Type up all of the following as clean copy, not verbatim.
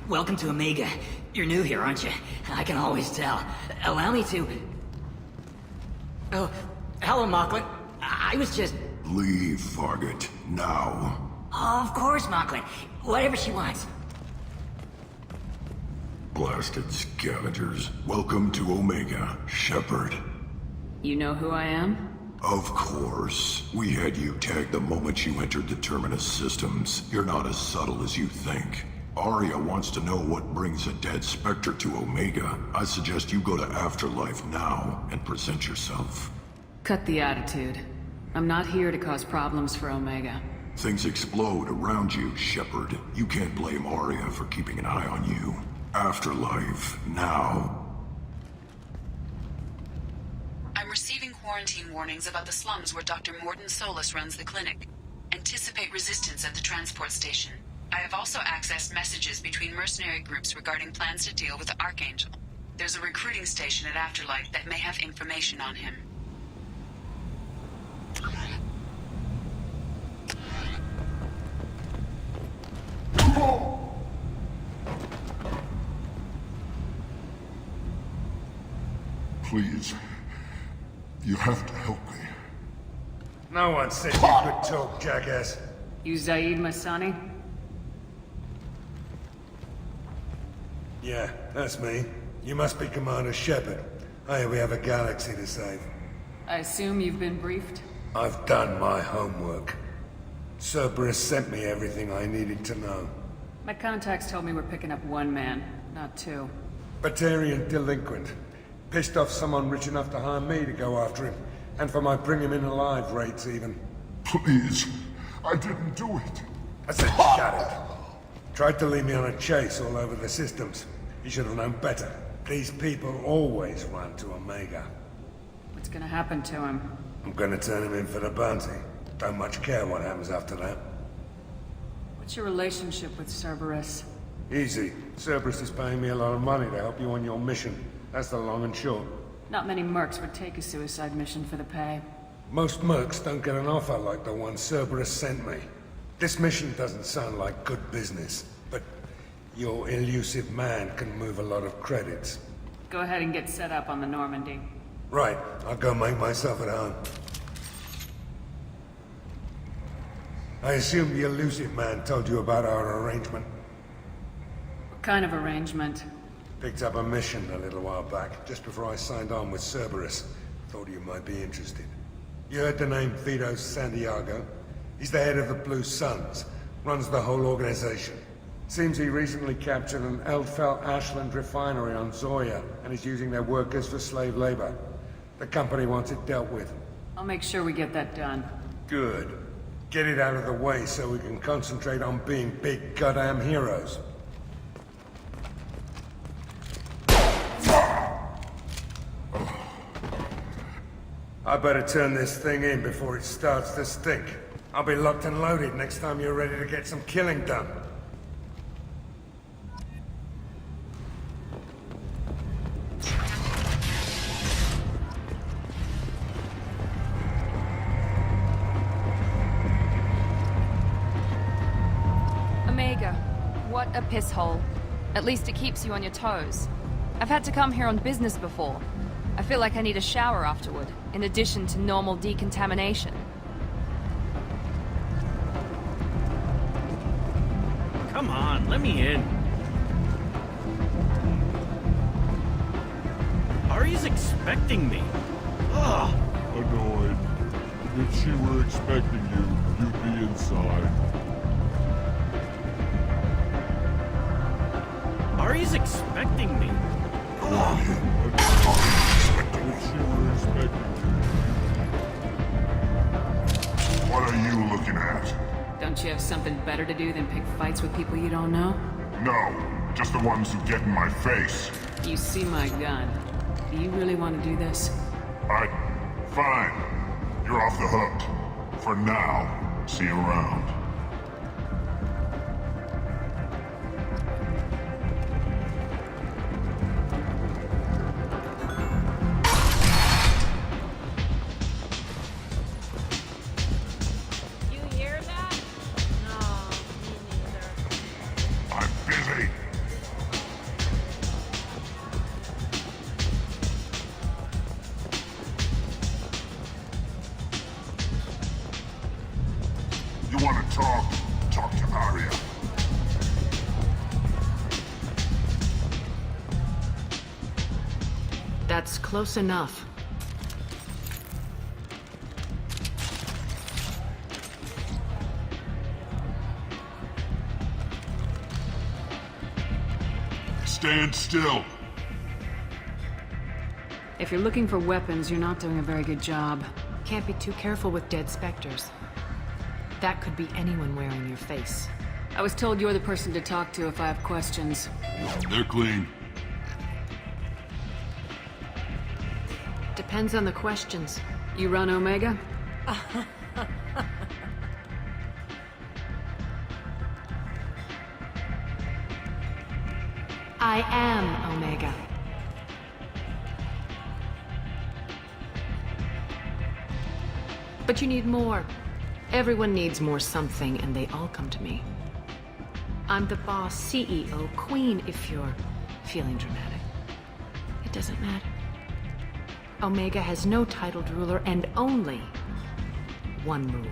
Welcome to Omega. You're new here, aren't you? I can always tell. Allow me to... Oh, hello, Mocklin. I was just... Leave, Fargate. Now. Oh, of course, Mocklin. Whatever she wants. Blasted scavengers. Welcome to Omega, Shepard. You know who I am? Of course. We had you tagged the moment you entered the Terminus systems. You're not as subtle as you think. Arya wants to know what brings a dead Spectre to Omega. I suggest you go to Afterlife now and present yourself. Cut the attitude. I'm not here to cause problems for Omega. Things explode around you, Shepard. You can't blame Arya for keeping an eye on you. Afterlife, now. I'm receiving quarantine warnings about the slums where Dr. Mordin Solus runs the clinic. Anticipate resistance at the transport station. I have also accessed messages between mercenary groups regarding plans to deal with the Archangel. There's a recruiting station at Afterlife that may have information on him. Please. You have to help me. No one said you could talk, jackass. You Zaid Masani? Yeah, that's me. You must be Commander Shepard. Hey, we have a galaxy to save. I assume you've been briefed? I've done my homework. Cerberus sent me everything I needed to know. My contacts told me we're picking up one man, not two. Batarian delinquent. Pissed off someone rich enough to hire me to go after him. And for my bring him in alive rates even. Please. I didn't do it. I said shut it. Tried to lead me on a chase all over the systems. He should have known better. These people always run to Omega. What's gonna happen to him? I'm gonna turn him in for the bounty. Don't much care what happens after that. What's your relationship with Cerberus? Easy. Cerberus is paying me a lot of money to help you on your mission. That's the long and short. Not many mercs would take a suicide mission for the pay. Most mercs don't get an offer like the one Cerberus sent me. This mission doesn't sound like good business, but your elusive man can move a lot of credits. Go ahead and get set up on the Normandy. Right, I'll go make myself at home. I assume the elusive man told you about our arrangement. What kind of arrangement? Picked up a mission a little while back, just before I signed on with Cerberus. Thought you might be interested. You heard the name Vito Santiago? He's the head of the Blue Suns, runs the whole organization. Seems he recently captured an Eldfell Ashland refinery on Zoya, and is using their workers for slave labor. The company wants it dealt with. I'll make sure we get that done. Good. Get it out of the way so we can concentrate on being big goddamn heroes. I better turn this thing in before it starts to stink. I'll be locked and loaded next time you're ready to get some killing done. Omega, what a piss hole. At least it keeps you on your toes. I've had to come here on business before. I feel like I need a shower afterward, in addition to normal decontamination. Come on, let me in. Ari's expecting me. Ugh. Annoyed. If she were expecting you, you'd be inside. Ari's expecting me. If she were expecting What are you looking at? Don't you have something better to do than pick fights with people you don't know? No, just the ones who get in my face. You see my gun. Do you really want to do this? Fine. You're off the hook. For now. See you around. You hear that? No, me neither. I'm busy. That's close enough. Stand still. If you're looking for weapons, you're not doing a very good job. Can't be too careful with dead specters. That could be anyone wearing your face. I was told you're the person to talk to if I have questions. They're clean. Depends on the questions. You run Omega? I am Omega. But you need more. Everyone needs more something, and they all come to me. I'm the boss, CEO, queen, if you're feeling dramatic. It doesn't matter. Omega has no titled ruler and only one rule.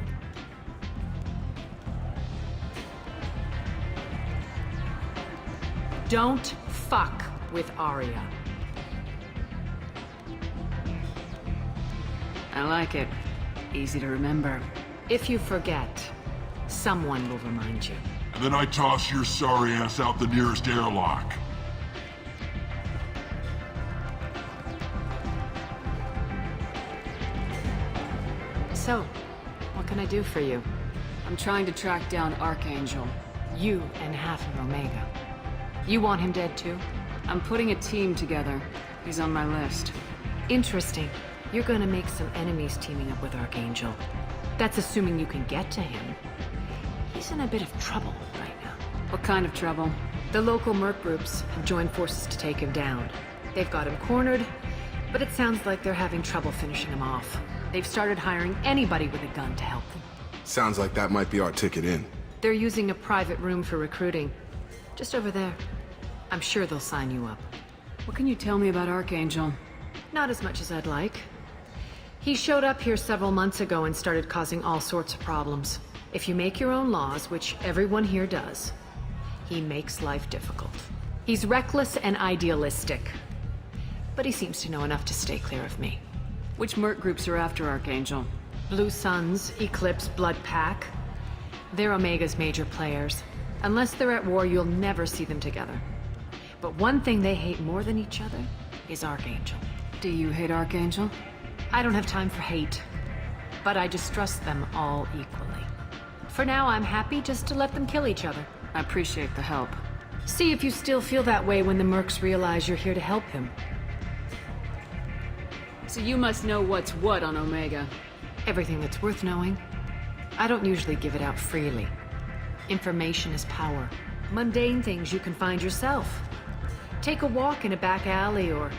Don't fuck with Arya. I like it. Easy to remember. If you forget, someone will remind you. And then I toss your sorry ass out the nearest airlock. So, what can I do for you? I'm trying to track down Archangel. You and half of Omega. You want him dead too? I'm putting a team together. He's on my list. Interesting. You're gonna make some enemies teaming up with Archangel. That's assuming you can get to him. He's in a bit of trouble right now. What kind of trouble? The local merc groups have joined forces to take him down. They've got him cornered, but it sounds like they're having trouble finishing him off. They've started hiring anybody with a gun to help them. Sounds like that might be our ticket in. They're using a private room for recruiting. Just over there. I'm sure they'll sign you up. What can you tell me about Archangel? Not as much as I'd like. He showed up here several months ago and started causing all sorts of problems. If you make your own laws, which everyone here does, he makes life difficult. He's reckless and idealistic. But he seems to know enough to stay clear of me. Which merc groups are after Archangel? Blue Suns, Eclipse, Blood Pack. They're Omega's major players. Unless they're at war, you'll never see them together. But one thing they hate more than each other is Archangel. Do you hate Archangel? I don't have time for hate, but I distrust them all equally. For now, I'm happy just to let them kill each other. I appreciate the help. See if you still feel that way when the mercs realize you're here to help him. So you must know what's what on Omega. Everything that's worth knowing. I don't usually give it out freely. Information is power. Mundane things you can find yourself. Take a walk in a back alley or